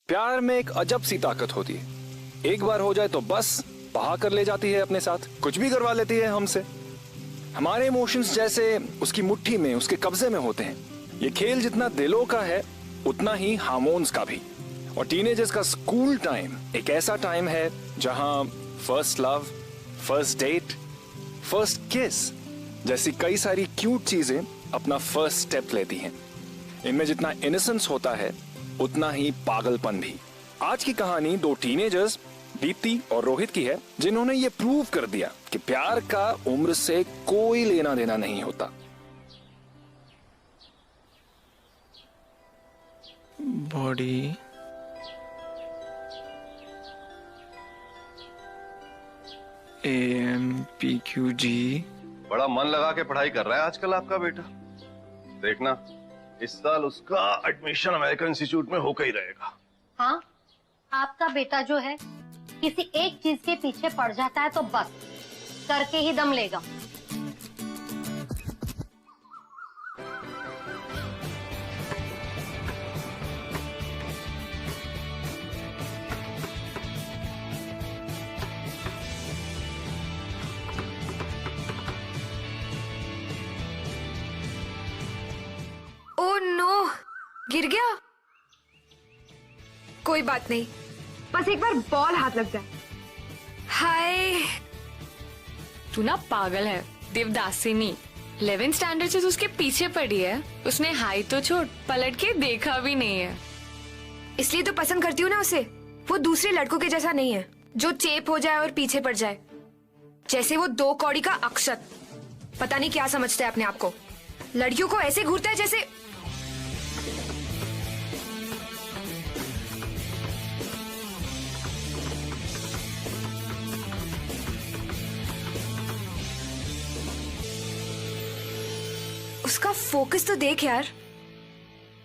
प्यार में एक अजब सी ताकत होती है, एक बार हो जाए तो बस बहा कर ले जाती है अपने साथ, कुछ भी करवा लेती है हमसे। हमारे इमोशंस जैसे उसकी मुट्ठी में, उसके कब्जे में होते हैं। ये खेल जितना दिलों का है उतना ही हार्मोन्स का भी। और टीनेजर्स का स्कूल टाइम एक ऐसा टाइम है जहां first love, first date, first kiss जैसी कई सारी क्यूट चीजें अपना फर्स्ट स्टेप लेती हैं। इनमें जितना इनोसेंस होता है उतना ही पागलपन भी। आज की कहानी दो टीनेजर्स दीप्ति और रोहित की है, जिन्होंने ये प्रूव कर दिया कि प्यार का उम्र से कोई लेना देना नहीं होता। Body AMPQG। बड़ा मन लगा के पढ़ाई कर रहा है आजकल आपका बेटा। देखना इस साल उसका एडमिशन अमेरिकन इंस्टीट्यूट में होकर ही रहेगा। हाँ, आपका बेटा जो है किसी एक चीज के पीछे पड़ जाता है तो बस करके ही दम लेगा। ओह नो, गिर गया। कोई बात नहीं, बस एक बार बॉल हाथ लग जाए। हाय, तू ना पागल है देवदासिनी। 11th स्टैंडर्ड से उसके पीछे पड़ी है। उसने हाई तो छोड़, पलट के देखा भी नहीं है। इसलिए तो पसंद करती हूँ ना उसे। वो दूसरे लड़कों के जैसा नहीं है जो चेप हो जाए और पीछे पड़ जाए। जैसे वो 2 कौड़ी का अक्षत। पता नहीं क्या समझता है अपने आप को। लड़कियों को ऐसे घूरता है जैसे उसका फोकस तो देख यार।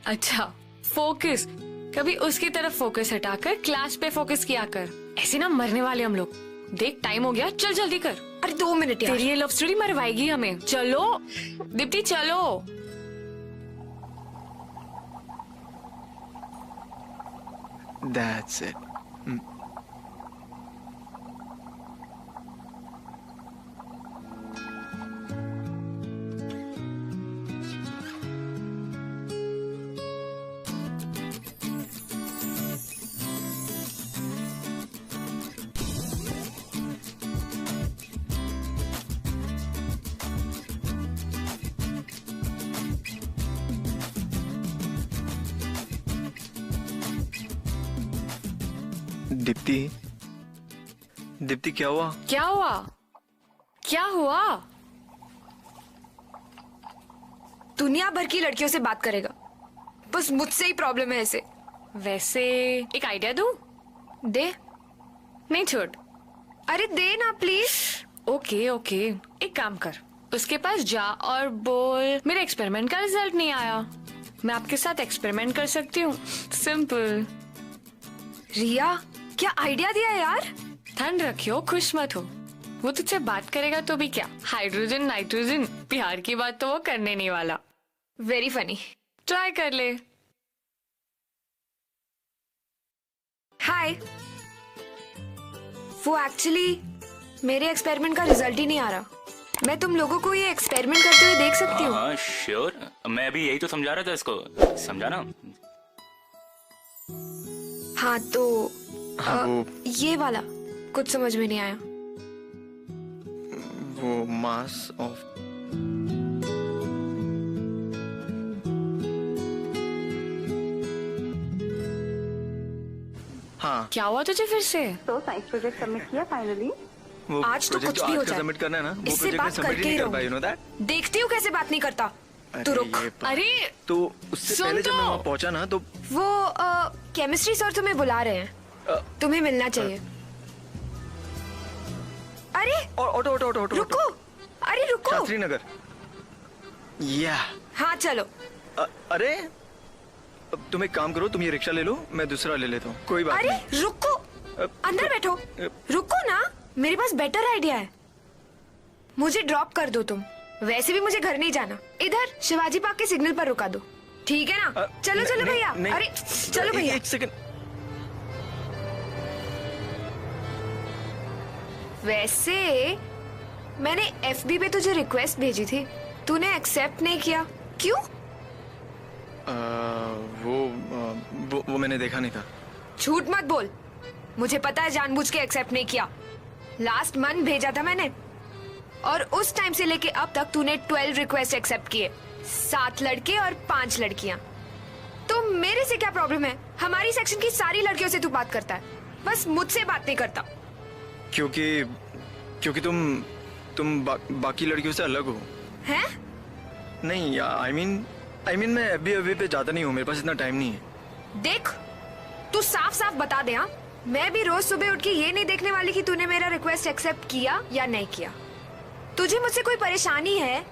अच्छा फोकस, कभी उसकी तरफ फोकस हटाकर क्लास पे फोकस किया कर। ऐसे ना मरने वाले हम लोग। देख टाइम हो गया, चल जल्दी कर। अरे 2 मिनट यार। तेरी ये लव स्टोरी मरवाएगी हमें। चलो दीप्ति चलो। That's it. दीप्ति, दीप्ति क्या हुआ? क्या हुआ? क्या हुआ? दुनिया भर की लड़कियों से बात करेगा, बस मुझसे ही प्रॉब्लम है ऐसे। वैसे एक आइडिया दूं? दे। नहीं छोड़। अरे दे ना प्लीज। ओके ओके, एक काम कर, उसके पास जा और बोल मेरे एक्सपेरिमेंट का रिजल्ट नहीं आया, मैं आपके साथ एक्सपेरिमेंट कर सकती हूँ। सिंपल। रिया, क्या आइडिया दिया यार। ठंड रखियो, खुश मत हो। वो तुझसे बात करेगा तो भी क्या, हाइड्रोजन नाइट्रोजन, प्यार की बात तो वो करने नहीं वाला। Very funny. ट्राई कर ले। हाय। वो एक्चुअली मेरे एक्सपेरिमेंट का रिजल्ट ही नहीं आ रहा। मैं तुम लोगों को ये एक्सपेरिमेंट करते हुए देख सकती हूँ। हाँ श्योर, मैं भी यही तो समझा रहा था इसको। समझा ना? हाँ तो ये वाला कुछ समझ में नहीं आया। वो मास ऑफ हाँ। क्या हुआ तुझे फिर से? तो साइंस प्रोजेक्ट सबमिट किया फाइनली। वो आज तो प्रोजेक्ट कुछ भी हो आज का जाए, सबमिट करना है ना, वो इससे प्रोजेक्ट बात में सबमिट करके ही ही नहीं कर पाया, रहूं। you know that? देखती हूँ कैसे बात नहीं करता। तू रुक। अरे तो उससे सुन पहले जब तो। मैं वहाँ पहुंचा ना तो वो केमिस्ट्री सर तुम्हें बुला रहे हैं। तुम्हें मिलना चाहिए। अरे ऑटो ऑटो ऑटो ऑटो रुको। अरे रुको। शास्त्री नगर। या हाँ चलो। अरे अब तुम एक काम करो, तुम ये रिक्शा ले लो, मैं दूसरा ले लेता हूँ। कोई बात अरे रुको, अंदर बैठो। रुको ना, मेरे पास बेटर आइडिया है। मुझे ड्रॉप कर दो तुम। वैसे भी मुझे घर नहीं जाना, इधर शिवाजी पार्क के सिग्नल पर रुका दो, ठीक है ना? चलो चलो भैया। अरे चलो भैया। एक सेकंड। वैसे मैंने FB पे तुझे रिक्वेस्ट भेजी थी, तूने एक्सेप्ट नहीं किया, क्यों? वो मैंने देखा नहीं था। झूठ मत बोल, मुझे पता है जानबूझ के एक्सेप्ट नहीं किया। लास्ट मंथ भेजा था मैंने, और उस टाइम से लेके अब तक तूने 12 रिक्वेस्ट एक्सेप्ट किए, 7 लड़के और 5 लड़कियां। तो मेरे से क्या प्रॉब्लम है? हमारी सेक्शन की सारी लड़कियों से तू बात करता है, बस मुझसे बात नहीं करता। क्योंकि तुम बाकी लड़कियों से अलग हो। हैं? नहीं, आई मीन मैं FB पे जाता नहीं हूँ, मेरे पास इतना टाइम नहीं है। देख, तू साफ साफ बता दे। हाँ, मैं भी रोज सुबह उठ के ये नहीं देखने वाली कि तूने मेरा रिक्वेस्ट एक्सेप्ट किया या नहीं किया। तुझे मुझसे कोई परेशानी है?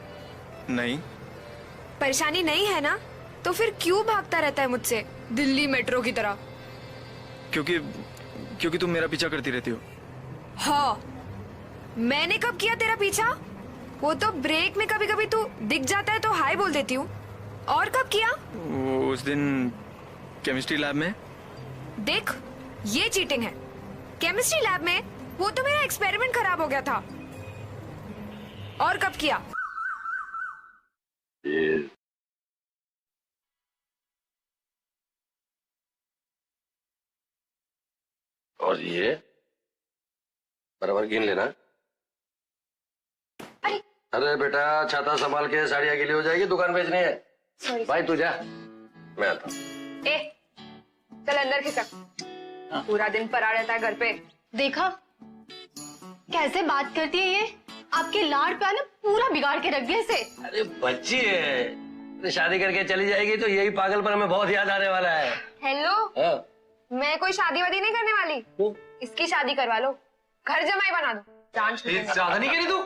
नहीं। परेशानी नहीं है ना, तो फिर क्यों भागता रहता है मुझसे दिल्ली मेट्रो की तरह? क्योंकि तुम मेरा पीछा करती रहती हो। हाँ, मैंने कब किया तेरा पीछा? वो तो ब्रेक में कभी कभी तू दिख जाता है तो हाय बोल देती हूँ। और कब किया? वो उस दिन केमिस्ट्री लैब में। देख, ये चीटिंग है। केमिस्ट्री लैब में वो तो मेरा एक्सपेरिमेंट खराब हो गया था। और कब किया? और ये बराबर गिन लेना। अरे बेटा, छाता संभाल के, साड़ियाँ गीली हो जाएगी, दुकान बेचनी है। सॉरी भाई तू जा, मैं आता हूँ। ए, चल अंदर खिसक। पूरा दिन पड़ा रहता है घर पे। देखा कैसे बात करती है ये? आपके लाड प्यार ने पूरा बिगाड़ के रख दिया इसे। अरे बच्ची है, तो शादी करके चली जाएगी तो यही पागलपन में बहुत याद आने वाला है। हेलो, हाँ। मैं कोई शादी वादी नहीं करने वाली। इसकी शादी करवा लो, घर जमाई बना दो। ज्यादा नहीं करी तू।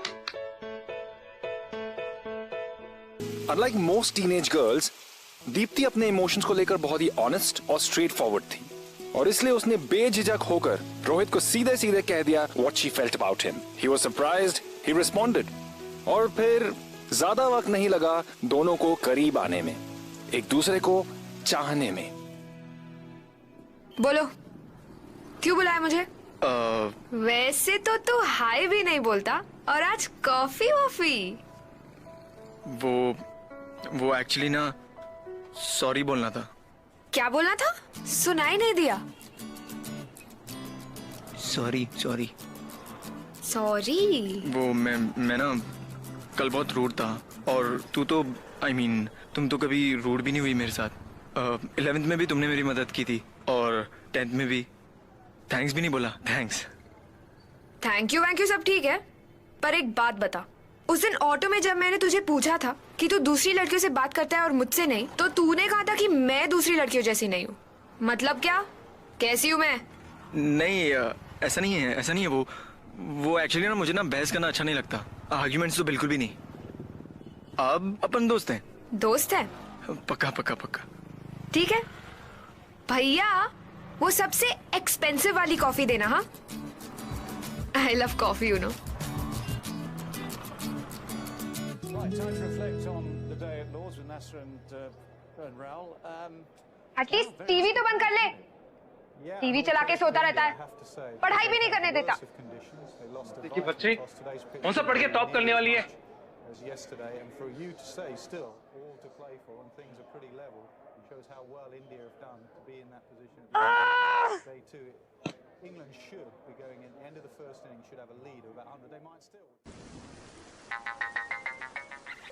Unlike most teenage girls, Deepti अपने इमोशंस को लेकर बहुत ही ऑनेस्ट और स्ट्रेट फॉरवर्ड थी, और इसलिए उसने बेझिझक होकर रोहित को सीधे सीधे कह दिया what she felt about him. He was surprised, he responded, और फिर ज्यादा वक्त नहीं लगा दोनों को करीब आने में, एक दूसरे को चाहने में। बोलो, क्यों बुलाया मुझे? वैसे तो तू हाय भी नहीं बोलता, और आज कॉफी वॉफी। वो एक्चुअली ना, सॉरी बोलना था। क्या बोलना था? सुनाई नहीं दिया। सॉरी। सॉरी। वो मैं ना कल बहुत रूड था, और तू तो तुम तो कभी रूड भी नहीं हुई मेरे साथ। 11th में भी तुमने मेरी मदद की थी, और 10th में भी। थैंक्स भी नहीं बोला। थैंक यू सब ठीक है, पर एक बात बता, उस दिन ऑटो में जब मैंने तुझे पूछा था कि तू दूसरी लड़कियों से बात करता है और मुझसे नहीं, तो तूने कहा था कि मैं दूसरी लड़कियों जैसी नहीं हूँ। मतलब क्या? कैसी हूँ मैं? नहीं, ऐसा नहीं है। वो एक्चुअली ना, मुझे ना बहस करना अच्छा नहीं लगता। आर्ग्यूमेंट्स तो बिल्कुल भी नहीं। अब अपन दोस्त हैं। दोस्त है? पक्का। ठीक है भैया, वो सबसे एक्सपेंसिव वाली कॉफी देना। हाँ, I love coffee, you know. At least TV तो बंद कर ले। टीवी चला के सोता रहता है, पढ़ाई भी नहीं करने देता। देखिए बच्चे, कौन सा पढ़ के टॉप करने वाली है?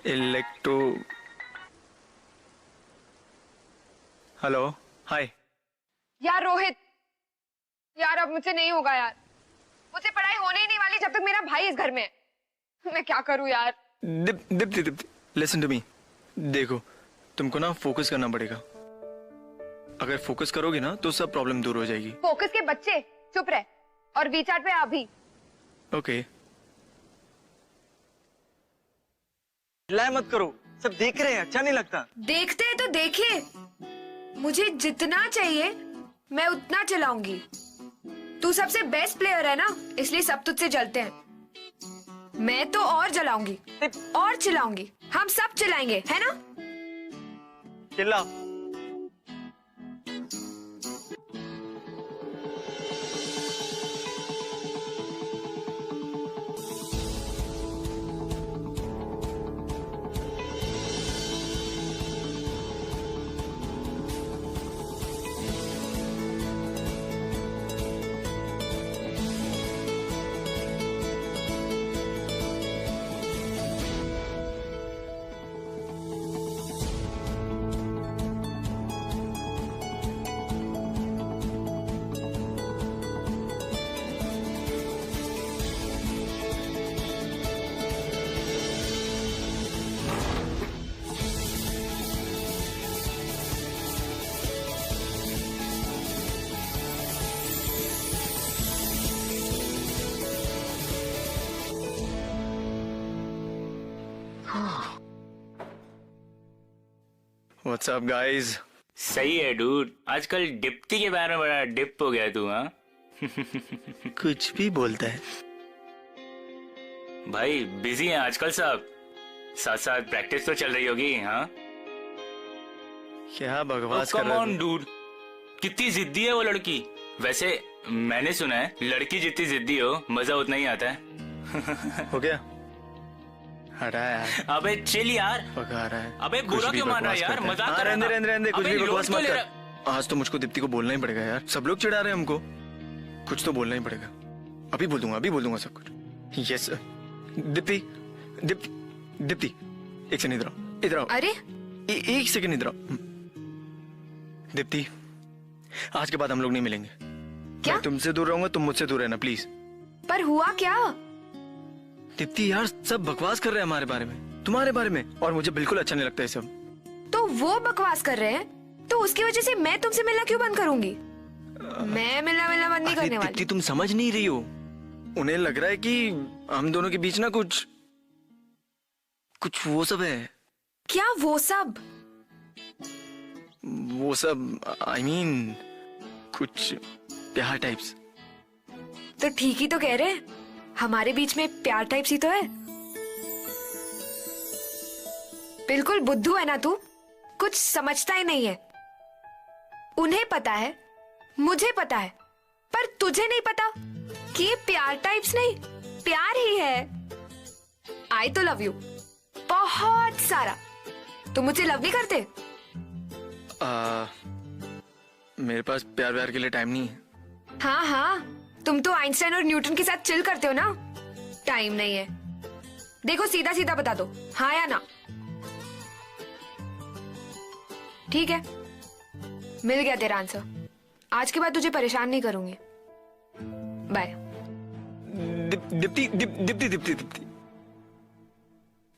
इलेक्ट्रो। हेलो, हाय। यार रोहित, यार अब मुझसे नहीं होगा यार। मुझसे पढ़ाई होने ही नहीं वाली जब तक मेरा भाई इस घर में है। मैं क्या करूं यार? Deepti, listen to me. देखो, तुमको ना फोकस करना पड़ेगा। अगर फोकस करोगे ना तो सब प्रॉब्लम दूर हो जाएगी। फोकस के बच्चे, चुप रह, और वीचैट पे अभी। ओके। चिल्लाए मत करो, सब देख रहे हैं, अच्छा नहीं लगता। देखते हैं तो देखे, मुझे जितना चाहिए मैं उतना चलाऊंगी। तू सबसे बेस्ट प्लेयर है ना, इसलिए सब तुझसे जलते हैं। मैं तो और जलाऊंगी और चिल्लाऊंगी, हम सब चिल्लाएंगे, है ना? चिल्ला। What's up guys? सही है डूड, आजकल डिप्टी के बारे में बड़ा डिप हो गया तू। हाँ कुछ भी बोलता है भाई, बिजी है आजकल सब, साथ साथ प्रैक्टिस तो चल रही होगी। हाँ क्या बकवास कर कम रहा ऑन है? डूड, कितनी जिद्दी है वो लड़की। वैसे मैंने सुना है लड़की जितनी जिद्दी हो मजा उतना ही आता है। हो गया, हटा यार। अबे चिल यार, पका रहा है। अबे कुछ बुरा भी क्यों मान रहा है बकवास यार, करता है। मजाक हाँ, कर रहा रहने था। दे, रहने दे, कुछ अबे भी बकवास लोड मत तो ले कर। आज तो मुझको दीप्ति को बोलना ही पड़ेगा यार, सब लोग चिढ़ा रहे हैं हमको, कुछ तो बोलना ही पड़ेगा। अभी बोल दूंगा सब कुछ। यस दीप्ति, दीप्ति एक सेकंड इधर आओ। अरे एक सेकंड इधर आओ। दीप्ति, आज के बाद हम लोग नहीं मिलेंगे। क्या? मैं तुमसे दूर रहूंगा, तुम मुझसे दूर रहना प्लीज। पर हुआ क्या? दीप्ति यार, सब बकवास कर रहे हैं हमारे बारे में, तुम्हारे बारे में, और मुझे बिल्कुल अच्छा नहीं लगता ये सब। तो वो बकवास कर रहे हैं तो उसकी वजह से मैं तुमसे मिलना क्यों बंद करूंगी? मैं मिलना बंद नहीं करने वाली। दीप्ति तुम समझ नहीं रही हो, उन्हें लग रहा है कि हम दोनों के बीच ना कुछ वो सब है। क्या वो सब? वो सब I mean, कुछ प्यार टाइप्स। तो ठीक ही तो कह रहे हैं, हमारे बीच में प्यार टाइप्स ही तो है। बिल्कुल बुद्धू है ना तू, कुछ समझता ही नहीं है। उन्हें पता है, मुझे पता है, पर तुझे नहीं पता कि ये प्यार टाइप्स नहीं, प्यार ही है। आई तो लव यू बहुत सारा। तुम मुझे लव नहीं करते? मेरे पास प्यार के लिए टाइम नहीं है। हाँ हाँ, तुम तो आइंस्टाइन और न्यूटन के साथ चिल करते हो ना। टाइम नहीं है। देखो सीधा सीधा बता दो, हाँ या ना। ठीक है, मिल गया तेरा आंसर। आज के बाद तुझे परेशान नहीं करूंगी। Bye. Deepti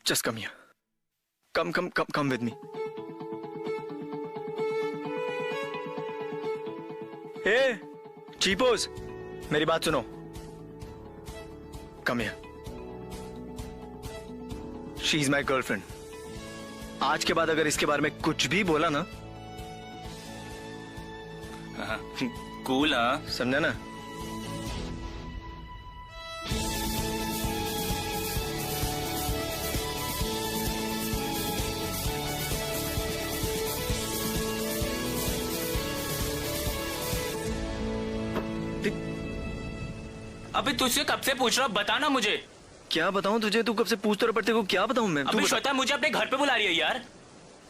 just come here, come with me. Hey चीपोस, मेरी बात सुनो, come here. She is my girlfriend. आज के बाद अगर इसके बारे में कुछ भी बोला ना, कूल। हाँ समझा ना? अबे तुझसे कब से पूछ रहा हूँ, बता ना मुझे। क्या बताऊं तुझे? तू कब से पूछ तो पड़ते को, क्या बताऊं मैं? अबे श्वेता मुझे अपने घर पे बुला रही है यार।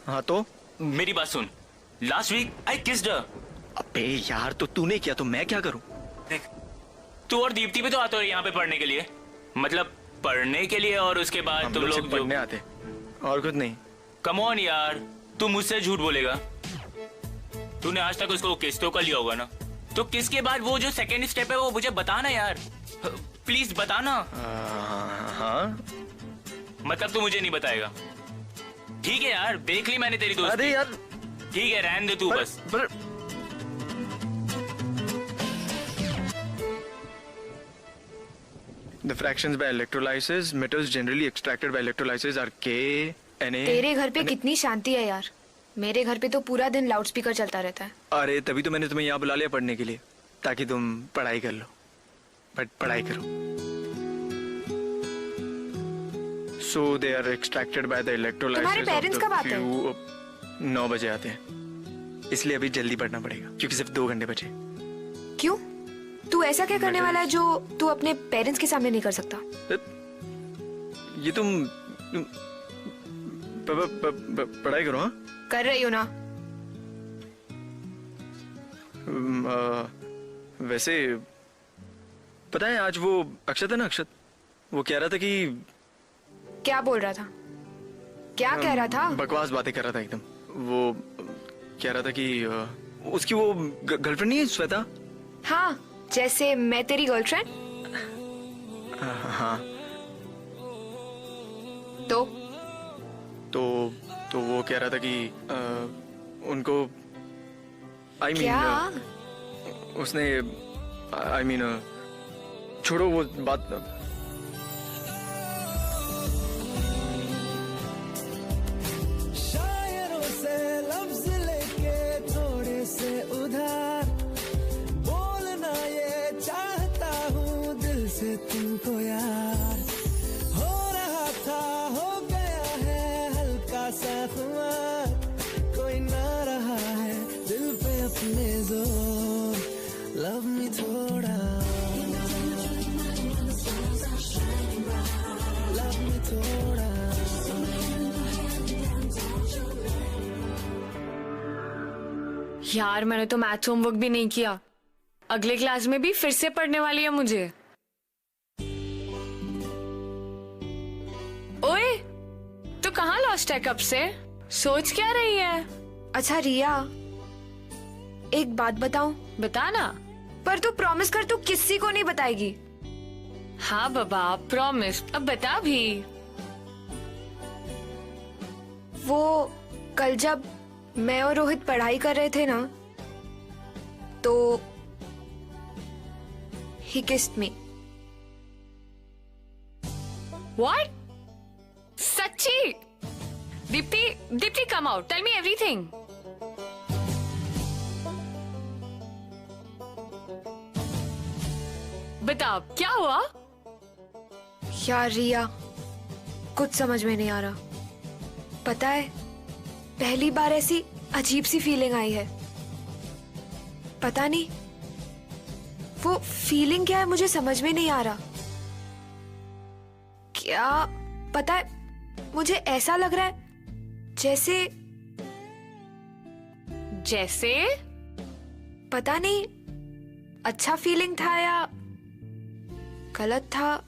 हाँ तो मेरी बात सुन, last week I kissed her. अबे यार, तो तूने किया तो मैं क्या करूं? देख, तू और दीप्ति भी तो आते हो यहाँ पे पढ़ने के लिए, मतलब पढ़ने के लिए, और उसके बाद तुम लोग पढ़ने आते और कुछ नहीं। कम ऑन यार, तू मुझसे झूठ बोलेगा? तूने आज तक उसको किस तो कर लिया होगा ना, तो किस के बाद वो जो सेकेंड स्टेप है वो मुझे बताना यार, प्लीज बताना। हाँ मतलब तू मुझे नहीं बताएगा? ठीक है यार, देख ली मैंने तेरी दोस्ती। अरे यार ठीक है, रहने दे तू बस। The fractions by electrolysis, metals generally extracted by electrolysis are K, Na. तेरे घर पे कितनी शांति है यार, मेरे घर पे तो पूरा दिन लाउडस्पीकर चलता रहता है। अरे तभी तो मैंने तुम्हें यहाँ बुला लिया पढ़ने के लिए, ताकि तुम पढ़ाई कर लो। बट पढ़ाई करो। So they are extracted by the electrolysis. तुम्हारे पेरेंट्स कब आते हैं? 9 बजे आते हैं, इसलिए अभी जल्दी पढ़ना पड़ेगा क्योंकि सिर्फ 2 घंटे बचे। क्यों? तू ऐसा क्या करने वाला है जो तू अपने पेरेंट्स के सामने नहीं कर सकता? ये तुम पढ़ाई करो। हाँ कर रही हो ना? वैसे पता है, आज वो अक्षत है ना, अक्षत, वो कह रहा था कि क्या बोल रहा था? क्या कह रहा था? बकवास बातें कर रहा था एकदम। वो कह रहा था कि उसकी वो गर्लफ्रेंड नहीं है श्वेता? हाँ, जैसे मैं तेरी गर्लफ्रेंड। हाँ तो वो कह रहा था कि उनको क्या? उसने छोड़ो वो बात। शायरों से से तुमको यार हो रहा था, हो गया है हल्का सा खुमार, कोई ना रहा है दिल पे अपने जोर, लव मी थोड़ा, लव मी थोड़ा। यार मैंने तो मैथ्स होमवर्क भी नहीं किया, अगले क्लास में भी फिर से पढ़ने वाली है मुझे। ओए, तू कहाँ लॉस्ट है कब से? सोच क्या रही है? अच्छा रिया, एक बात बताऊं? बता ना। पर तू प्रॉमिस कर, तू किसी को नहीं बताएगी। हाँ बाबा प्रॉमिस, अब बता भी। वो कल जब मैं और रोहित पढ़ाई कर रहे थे ना, तो he kissed me. What? सच्ची? Deepti come out, tell me everything. बता क्या हुआ? यार रिया, कुछ समझ में नहीं आ रहा। पता है, पहली बार ऐसी अजीब सी फीलिंग आई है। पता नहीं वो फीलिंग क्या है, मुझे समझ में नहीं आ रहा। क्या पता है, मुझे ऐसा लग रहा है जैसे पता नहीं अच्छा फीलिंग था या गलत था।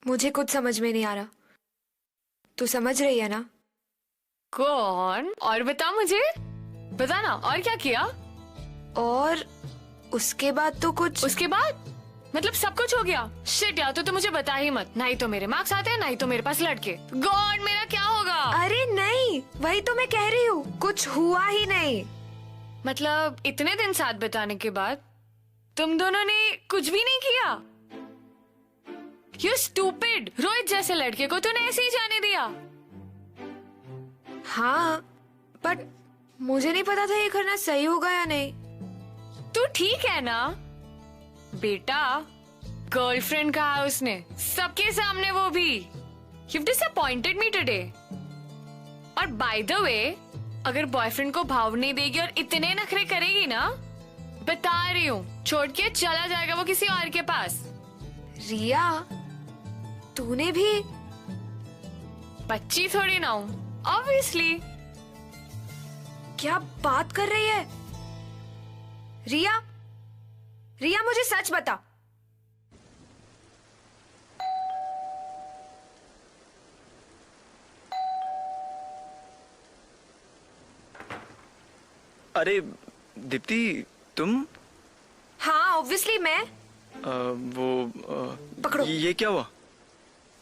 मुझे कुछ समझ में नहीं आ रहा। तू समझ रही है ना? कौन? और बता मुझे, बता ना, और क्या किया? और उसके बाद तो कुछ। उसके बाद मतलब सब कुछ हो गया? शिट यार, तो मुझे बता ही मत, नहीं तो मेरे मार्क्स आते हैं, नहीं तो मेरे पास लड़के। गॉड, मेरा क्या होगा? अरे नहीं, वही तो मैं कह रही हूँ, कुछ हुआ ही नहीं। मतलब इतने दिन साथ बिताने के बाद तुम दोनों ने कुछ भी नहीं किया? You stupid! रोहित जैसे लड़के को तूने ऐसे ही जाने दिया? हाँ, बट मुझे नहीं पता था ये करना सही होगा या नहीं। तू ठीक है ना? बेटा, गर्लफ्रेंड कहा उसने सबके सामने, वो भी। You've disappointed me today. और by the way, अगर बॉयफ्रेंड को भाव नहीं देगी और इतने नखरे करेगी ना, बता रही हूँ, छोड़ के चला जाएगा वो किसी और के पास। रिया, तूने भी? बच्ची थोड़ी ना हूँ, ऑब्वियसली। क्या बात कर रही है? रिया, रिया मुझे सच बता। अरे दीप्ति, तुम? हाँ ऑब्वियसली मैं। पकड़ो। ये क्या हुआ?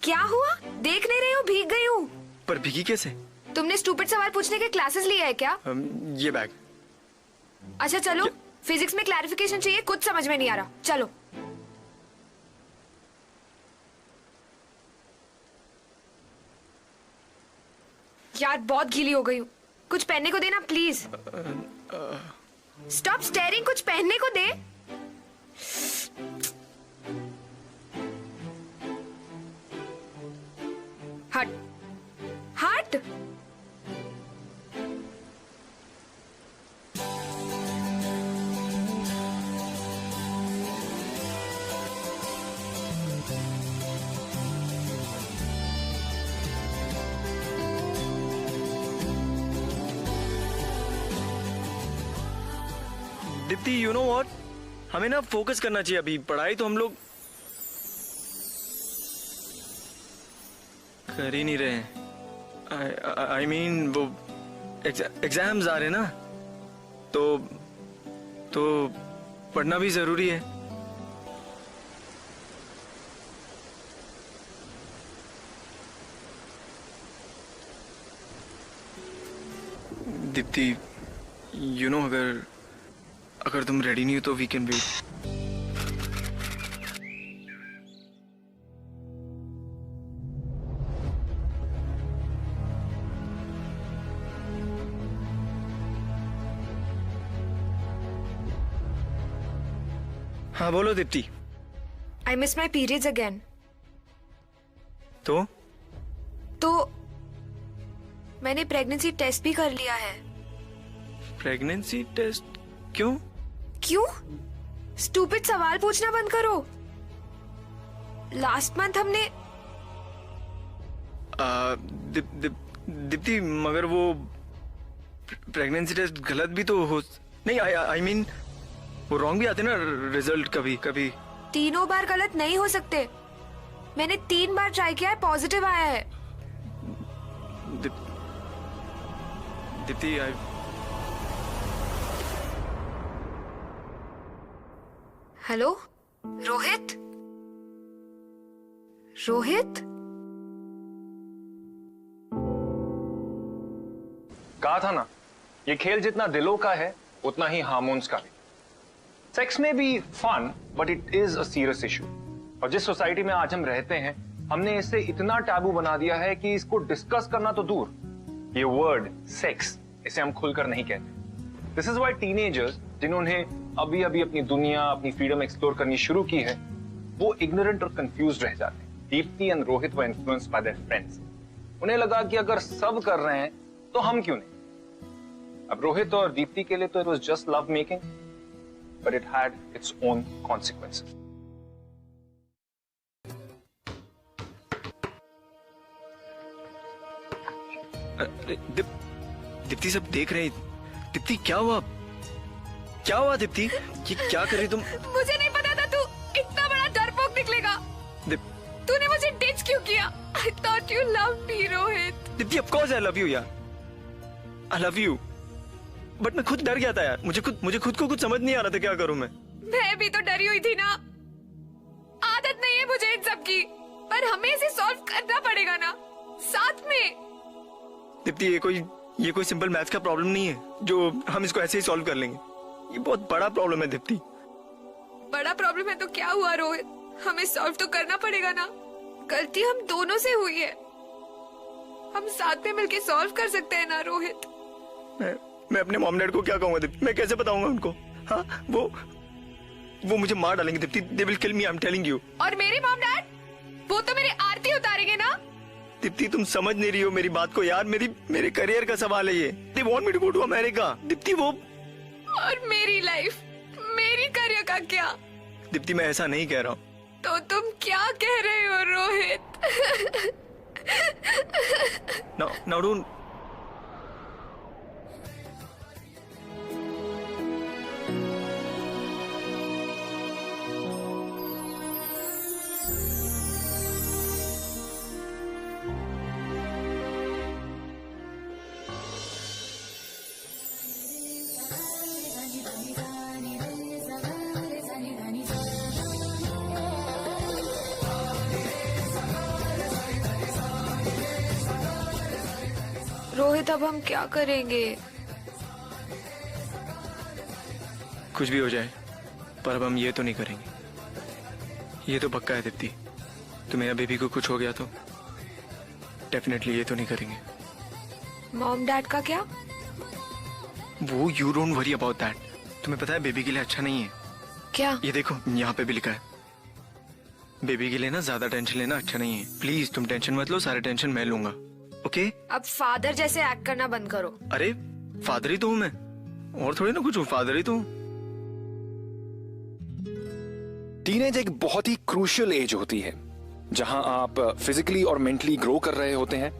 क्या हुआ? देख नहीं रही हो, भीग गई हूँ। पर भीगी कैसे? तुमने स्टूपिड सवाल पूछने के क्लासेस लिए है क्या? ये बैग। अच्छा चलो, फिजिक्स में क्लैरिफिकेशन चाहिए, कुछ समझ में नहीं आ रहा, चलो। यार बहुत गीली हो गई हूँ, कुछ पहनने को देना प्लीज। स्टॉप स्टेयरिंग, कुछ पहनने को दे। हट हट। दीप्ति, यू नो व्हाट, हमें ना फोकस करना चाहिए अभी। पढ़ाई तो हम लोग कर ही नहीं रहे हैं। I mean, वो एग्जाम्स आ रहे ना, तो पढ़ना भी जरूरी है। दीप्ति, यू नो, अगर तुम रेडी नहीं हो तो वी कैन वेट। हाँ बोलो Deepti. I miss my periods again. तो मैंने प्रेगनेंसी टेस्ट भी कर लिया है। Pregnancy test? क्यों? क्यों? स्टूपिड सवाल पूछना बंद करो। लास्ट मंथ हमने दीप्ति मगर वो प्रेगनेंसी टेस्ट गलत भी तो हो नहीं। आई मीन वो रॉन्ग भी आते ना रिजल्ट कभी कभी। 3 बार गलत नहीं हो सकते। मैंने 3 बार ट्राई किया है, पॉजिटिव आया है। दीप्ति हेलो रोहित? रोहित? कहा था ना, ये खेल जितना दिलों का है उतना ही हार्मोन्स का भी। सेक्स में भी fun, but it is a serious issue. और जिस सोसाइटी में आज हम रहते हैं, हमने इसे इतना टैबू बना दिया है कि इसको डिस्कस करना तो दूर, ये वर्ड सेक्स इसे हम खुलकर नहीं कहते। दिस इज व्हाई टीनेजर्स जिन्होंने अभी अभी अपनी दुनिया, अपनी फ्रीडम एक्सप्लोर करनी शुरू की है, वो इग्नोरेंट और कंफ्यूज्ड रह जाते हैं। Deepti and Rohit were influenced by their friends. उन्हें लगा कि अगर सब कर रहे हैं तो हम क्यों नहीं। अब रोहित और दीप्ति के लिए तो it was just love making, but it had its own consequences. Deepti सब देख रहे हैं। दीप्ति क्या हुआ? क्या हुआ दीप्ति? ये क्या कर रही तुम? मुझे नहीं पता था तू इतना बड़ा डरपोक निकलेगा। तूने मुझे डिच क्यों किया? I thought you loved me, Rohit. Deepti of course I love you यार। I love you। बट मैं खुद डर गया था यार। मुझे खुद को कुछ समझ नहीं आ रहा था क्या करूं मैं। मैं भी तो डरी हुई थी ना। आदत नहीं है मुझे इन सब की, पर हमें इसे सॉल्व करना पड़ेगा ना, साथ में। दीप्ति ये कोई सिंपल मैथ्स का प्रॉब्लम नहीं है जो हम इसको ऐसे ही सॉल्व कर लेंगे। ये बहुत बड़ा प्रॉब्लम है दीप्ति। बड़ा प्रॉब्लम है तो क्या हुआ रोहित? हमें सॉल्व तो करना पड़ेगा ना। गलती हम दोनों से हुई है, हम साथ में मिलके सॉल्व कर सकते हैं ना रोहित। मैं अपने मॉम डैड को क्या कहूंगा दीप्ति? मैं कैसे बताऊंगा उनको? हाँ वो मुझे मार डालेंगे Deepti. They will kill me, I am telling you. और मेरे मॉम डैड? वो तो मेरी आरती उतारेंगे ना। दीप्ति तुम समझ नहीं रही हो मेरी बात को यार। मेरे करियर का सवाल है ये। They want me to go to America. Deepti वो और मेरी लाइफ, मेरी करियर का क्या? दीप्ति मैं ऐसा नहीं कह रहा हूँ। तो तुम क्या कह रहे हो रोहित? Now don't। रोहित अब हम क्या करेंगे? कुछ भी हो जाए, पर अब हम ये तो नहीं करेंगे। ये तो पक्का है दीप्ति। तुम्हें बेबी को कुछ हो गया तो डेफिनेटली ये तो नहीं करेंगे। मॉम डैड का क्या? वो you don't worry about that. तुम्हें पता है बेबी के लिए अच्छा नहीं है। क्या? ये देखो यहाँ पे भी लिखा है, बेबी के लिए ना ज्यादा टेंशन लेना अच्छा नहीं है। प्लीज तुम टेंशन मत लो, सारे टेंशन मैं लूंगा। ओके? अब फादर जैसे एक्ट करना बंद करो। अरे फादर ही तो हूं मैं, और थोड़ी ना कुछ हूँ, फादर ही तो हूं। टीनेज एक बहुत ही क्रूशियल एज होती है जहां आप फिजिकली और मेंटली ग्रो कर रहे होते हैं।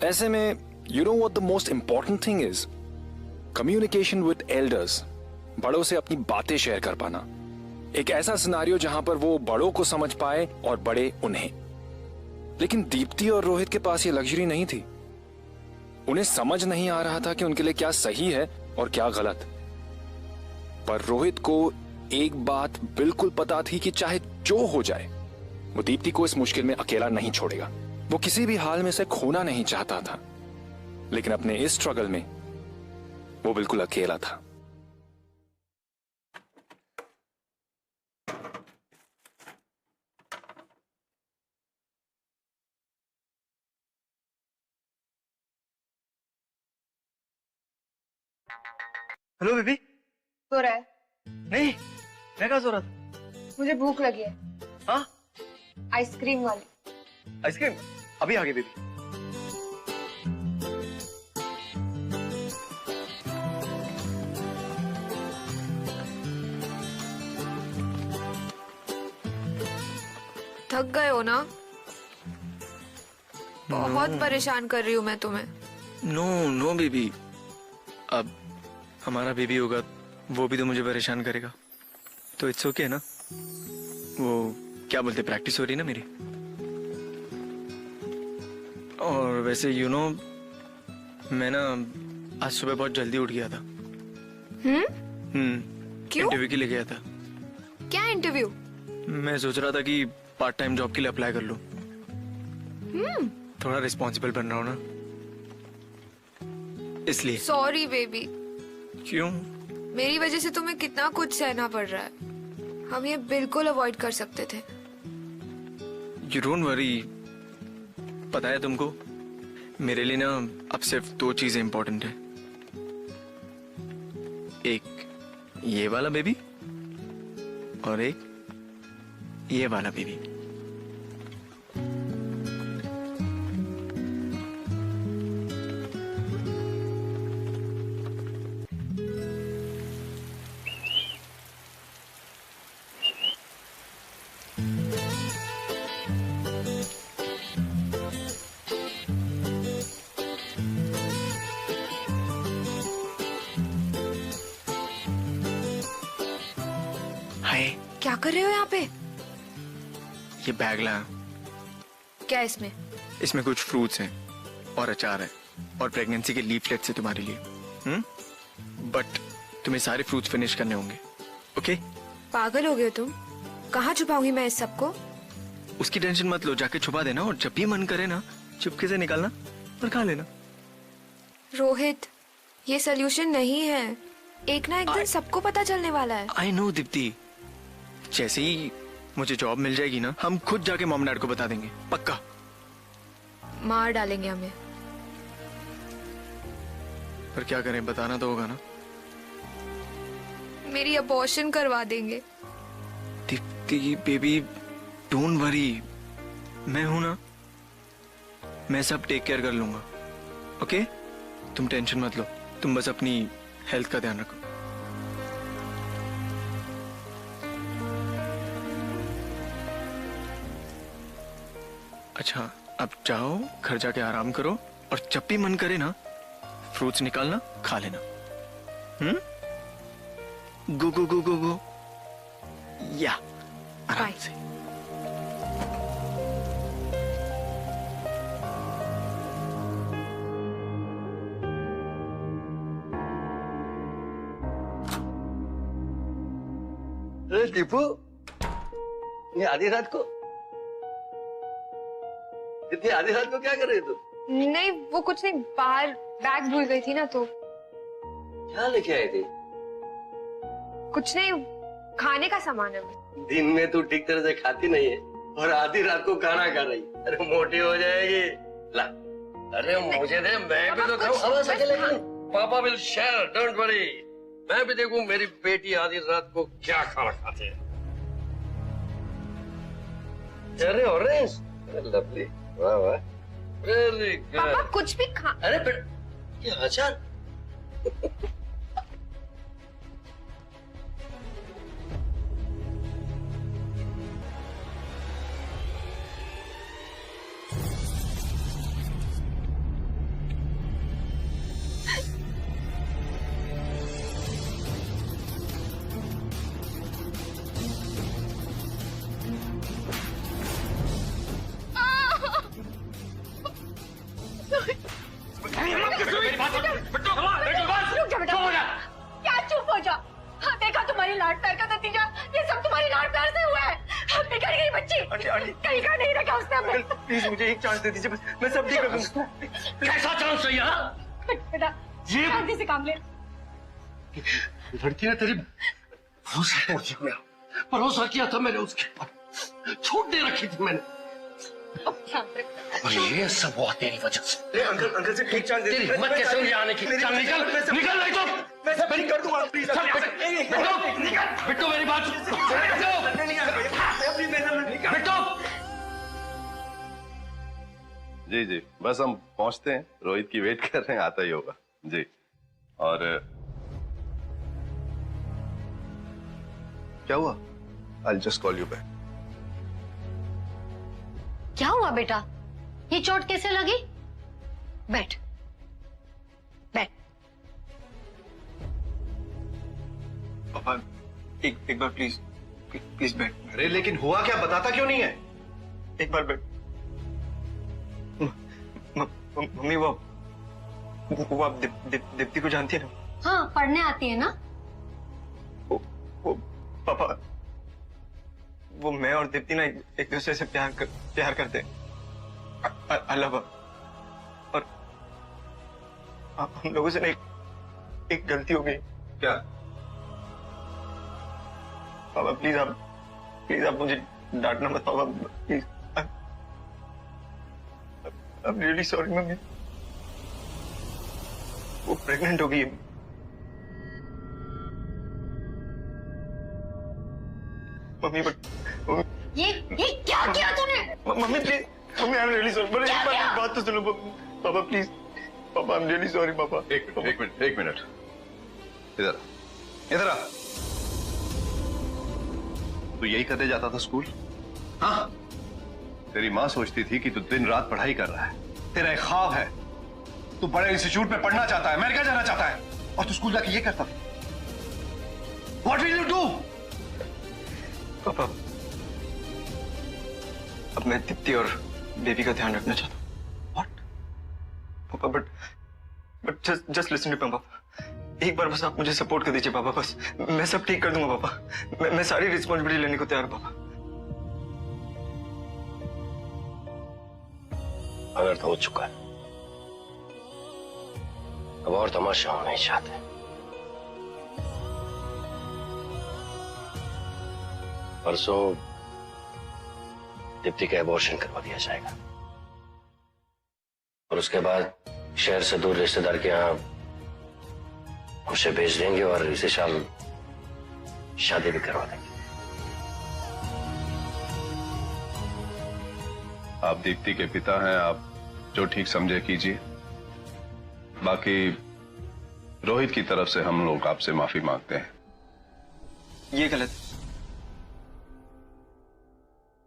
ऐसे में you know what the most important thing is? Communication with elders. बड़ों से अपनी बातें शेयर कर पाना। एक ऐसा सिनारियो जहां पर वो बड़ों को समझ पाए और बड़े उन्हें। लेकिन दीप्ति और रोहित के पास ये लग्जरी नहीं थी। उन्हें समझ नहीं आ रहा था कि उनके लिए क्या सही है और क्या गलत। पर रोहित को एक बात बिल्कुल पता थी कि चाहे जो हो जाए, वो दीप्ति को इस मुश्किल में अकेला नहीं छोड़ेगा। वो किसी भी हाल में से खोना नहीं चाहता था, लेकिन अपने इस स्ट्रगल में वो बिल्कुल अकेला था। Hello baby. सो रहा है? नहीं, मैं कहाँ सो रहा था। मुझे भूख लगी है। हाँ आइसक्रीम वाली। आइसक्रीम अभी आगे बेबी। थक गए हो ना? बहुत परेशान कर रही हूँ मैं तुम्हें। नो नो बेबी, अब हमारा बेबी होगा वो भी तो मुझे परेशान करेगा, तो इट्स ओके ना। वो क्या बोलते, प्रैक्टिस हो रही ना मेरी। और वैसे यू नो मैं ना आज सुबह बहुत जल्दी उठ गया था। क्यों? इंटरव्यू के लिए गया था। क्या इंटरव्यू? मैं सोच रहा था कि पार्ट टाइम जॉब के लिए अप्लाई कर लूं। थोड़ा रिस्पॉन्सिबल बन रहा हूं ना, इसलिए। Sorry baby. क्यों? मेरी वजह से तुम्हें कितना कुछ सहना पड़ रहा है। हम ये बिल्कुल अवॉइड कर सकते थे। You don't worry. पता है तुमको, मेरे लिए ना अब सिर्फ 2 चीजें इंपॉर्टेंट है। एक ये वाला बेबी और एक ये वाला बेबी। हाय, क्या कर रहे हो यहाँ पे? ये बैग लाया। क्या इसमें? इसमें कुछ फ्रूट्स हैं और अचार है और प्रेगनेंसी के लीफलेट्स है तुम्हारे लिए। बट तुम्हें सारे फ्रूट्स फिनिश करने होंगे, ओके? पागल हो गए तुम? कहाँ छुपाऊंगी मैं इस सबको? उसकी टेंशन मत लो, जाके छुपा देना और जब भी मन करे ना चुपके से निकालना और खा लेना। रोहित, ये सोल्यूशन नहीं है। एक ना एक दिन सबको पता चलने वाला है। आई नो दीप्ति, जैसे ही मुझे जॉब मिल जाएगी ना, हम खुद जाके मॉम डैड को बता देंगे, पक्का। मार डालेंगे हमें। पर क्या करें, बताना तो होगा ना। मेरी अबॉर्शन करवा देंगे। दीप्ति बेबी, डोंट वरी, मैं हूं ना, मैं सब टेक केयर कर लूंगा, ओके? तुम टेंशन मत लो, तुम बस अपनी हेल्थ का ध्यान रखो। अच्छा, अब जाओ घर जाके आराम करो और जब भी मन करे ना फ्रूट्स निकालना, खा लेना। गो गो गो गो गो, या आराम से। अरे दीपू, ये आधी रात को, इतनी आधी रात को क्या कर रही तू? नहीं, वो कुछ नहीं, बाहर बैग भूल गई थी ना, तो क्या लेके आई थी? कुछ नहीं, खाने का सामान है। दिन में तू ठीक तरह से खाती नहीं है और आधी रात को खाना खा रही। अरे मोटी हो जाएगी। ला, अरे मुझे दे, मैं भी तो खाऊं। पापा विल शेयर, डोंट वरी। मैं भी देखूं मेरी बेटी आधी रात को क्या खाना खाते हैं। अरे ऑरेंज, अरे लवली, वाह वाह, वेरी गुड। पापा कुछ भी खा। अरे बेटा, ये अचार। क्या चुप हो जाओ? हाँ, देखा तुम्हारी लाड प्यार का नतीजा, ये सब तुम्हारी लाड प्यार से हुआ है। बिगड़ गई बच्ची, कहीं का नहीं रखा उसने हमें। प्लीज मुझे एक चांस दे दीजिए, मैं सब ठीक कर दूंगा। कैसा चांस है यहाँ? बेटा, जल्दी से काम ले। लड़की ने तेरी भरोसा तोड़ दिया। भरोसा किया था मैंने उसके ऊपर, छूट दे रखी थी मैंने। और ये सब हुआ तेरी वजह से। अंकल से ठीक चांस तेरी हिम्मत कैसे हुई आने की? चल निकल निकल नहीं तो मैं कर दूंगा प्लीज। बिट्टू मेरी बात बिट्टू। जी जी बस हम पहुंचते हैं, रोहित की वेट कर रहे हैं, आता ही होगा जी। और क्या हुआ? I'll just call you back. क्या हुआ बेटा? ये चोट कैसे लगी? बैठ बैठ। पापा एक बार प्लीज प्लीज बैठ। अरे लेकिन हुआ क्या, बताता क्यों नहीं है? एक बार बैठ। मम्मी वो आप दीप्ति को जानती है ना? हाँ, पढ़ने आती है ना? वो पापा वो मैं और दीप्ति ना एक दूसरे से प्यार करते हैं। अल्लाह और हम लोगों से ना एक गलती हो गई। क्या? पापा प्लीज आप मुझे डांटना मत पापा please. I'm really sorry mummy. वो प्रेग्नेंट हो गई है। मम्मी ये क्या किया तूने? Mummy please mummy I am really sorry. बड़े एक बात तो सुनो पापा प्लीज। पापा आई एम रियली सॉरी पापा। एक मिनट इधर आ। तू यही करने जाता था स्कूल? हाँ, तेरी माँ सोचती थी कि तू दिन रात पढ़ाई कर रहा है, तेरा एक ख्वाब है, तू बड़े इंस्टीट्यूट में पढ़ना चाहता है, अमेरिका जाना चाहता है, और तू स्कूल जाके ये करता था। What will you do? पापा अब मैं दीप्ति और बेबी का ध्यान रखना चाहता हूँ। What? पापा but just listen to me पापा। एक बार बस आप मुझे सपोर्ट कर दीजिए पापा, बस मैं सब ठीक कर दूंगा पापा। मैं सारी रिस्पॉन्सिबिलिटी लेने को तैयार हूँ पापा। अनर्थ हो चुका है, अब और तमाशा हम नहीं चाहते। परसों दीप्ति का एबॉर्शन करवा दिया जाएगा और उसके बाद शहर से दूर रिश्तेदार के यहाँ उसे भेज देंगे और इसी साल शादी भी करवा देंगे। आप दीप्ति के पिता हैं, आप जो ठीक समझे कीजिए। बाकी रोहित की तरफ से हम लोग आपसे माफी मांगते हैं। ये गलत।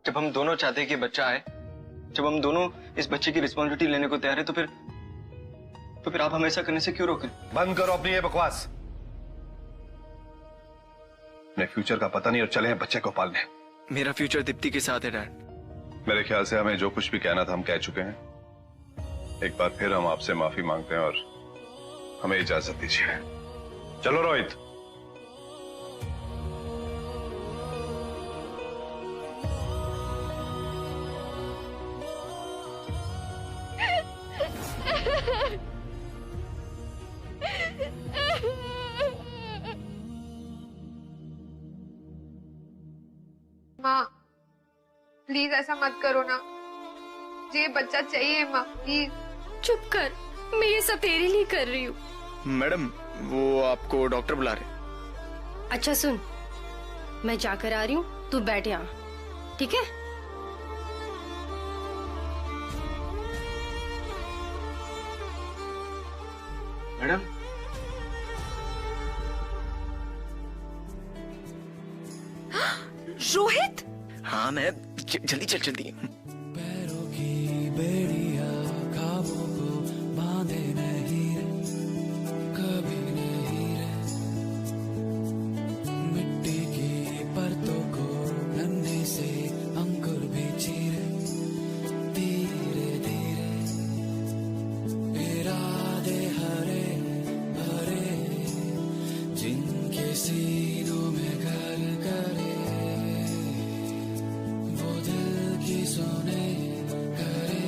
जब हम दोनों चाहते हैं कि बच्चा आए, जब हम दोनों इस बच्चे की रिस्पॉन्सिबिलिटी लेने को तैयार है, तो फिर आप हमें ऐसा करने से क्यों रोकें? बंद करो अपनी ये बकवास। अपने फ्यूचर का पता नहीं और चले हैं बच्चे को पालने। मेरा फ्यूचर दीप्ति के साथ है डैड। मेरे ख्याल से हमें जो कुछ भी कहना था हम कह चुके हैं। एक बार फिर हम आपसे माफी मांगते हैं और हमें इजाजत दीजिए। चलो रोहित। माँ प्लीज ऐसा मत करो ना, ये बच्चा चाहिए माँ प्लीज। चुप कर, मैं ये सब तेरे लिए कर रही हूँ। मैडम वो आपको डॉक्टर बुला रहे। अच्छा सुन, मैं जाकर आ रही हूँ, तू बैठ यहाँ, ठीक है? मैडम रोहित। हाँ मैं जल्दी चल जल्दी। पैरों की बेड़िया ख्वाबों को बांधे नहीं रे, कभी नहीं रे। मिट्टी की परतों को नन्हे से अंकुर भी चीरे, धीरे धीरे इरादे हरे भरे, जिनके सीनों में घर करे, वो दिल की सुने करे,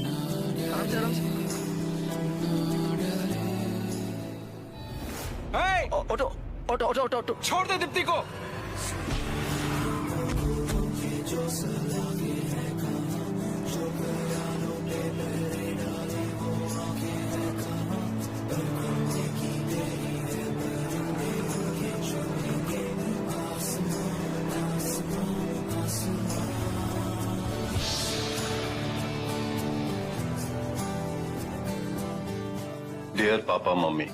ना डरे, ना डरे। Auto auto auto auto auto छोड़ दे दीप्ति को। जो सलागे है डियर पापा मम्मी,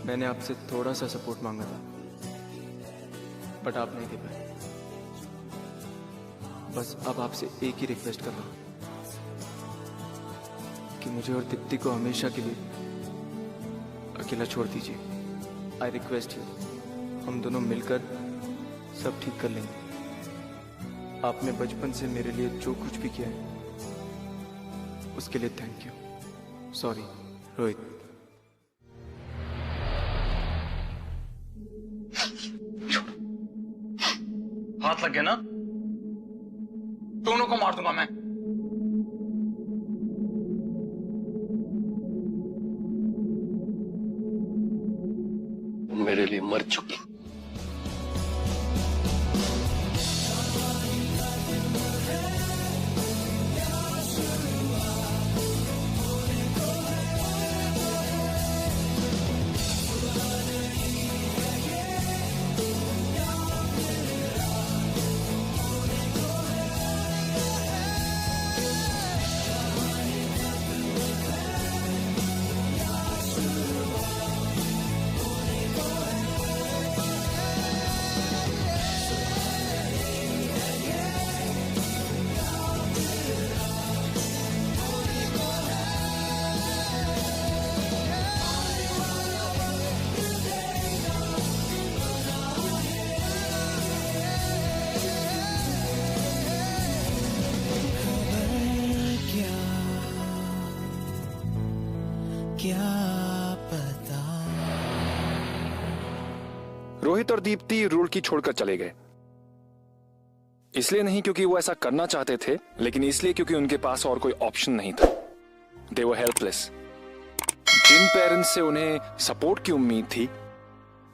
मैंने आपसे थोड़ा सा सपोर्ट मांगा था, बट आप नहीं दे पाए। बस अब आपसे एक ही रिक्वेस्ट कर रहा हूं कि मुझे और दीप्ति को हमेशा के लिए अकेला छोड़ दीजिए। आई रिक्वेस्ट यू, हम दोनों मिलकर सब ठीक कर लेंगे। आपने बचपन से मेरे लिए जो कुछ भी किया है उसके लिए थैंक यू। सॉरी रोहित। हाथ लग गया ना, दोनों को मार दूंगा मैं। मेरे लिए मर चुकी। क्या पता। रोहित और दीप्ति रुड़की छोड़कर चले गए। इसलिए नहीं क्योंकि वो ऐसा करना चाहते थे, लेकिन इसलिए क्योंकि उनके पास और कोई ऑप्शन नहीं था। दे वर हेल्पलेस। जिन पेरेंट्स से उन्हें सपोर्ट की उम्मीद थी,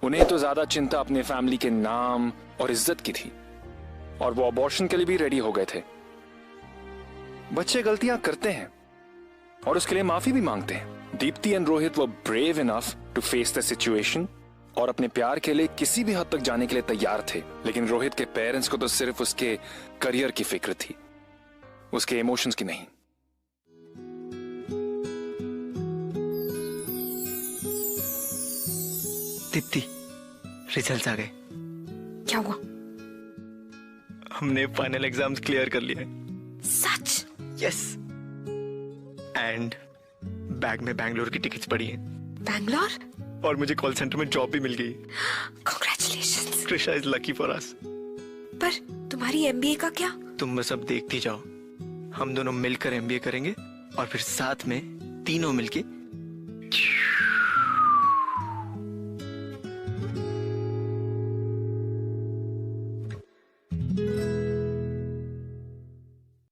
उन्हें तो ज्यादा चिंता अपने फैमिली के नाम और इज्जत की थी, और वो अबॉर्शन के लिए भी रेडी हो गए थे। बच्चे गलतियां करते हैं और उसके लिए माफी भी मांगते हैं। Deepti and Rohit were brave enough to face the situation और अपने प्यार के लिए किसी भी हद तक जाने के लिए तैयार थे। लेकिन रोहित के पेरेंट्स को तो सिर्फ उसके करियर की फिक्र थी, उसके इमोशंस की नहीं। दीप्ति, रिजल्ट्स आ गए। क्या हुआ? हमने फाइनल एग्जाम्स क्लियर कर लिए। सच? यस। एंड बैग में बैंगलोर की टिकट्स पड़ी हैं। बैंगलोर? और मुझे कॉल सेंटर में जॉब भी मिल गई। Congratulations. Krisha is lucky for us. पर तुम्हारी एमबीए का क्या? तुम बस अब देखती जाओ। हम दोनों मिलकर एमबीए करेंगे और फिर साथ में तीनों मिलके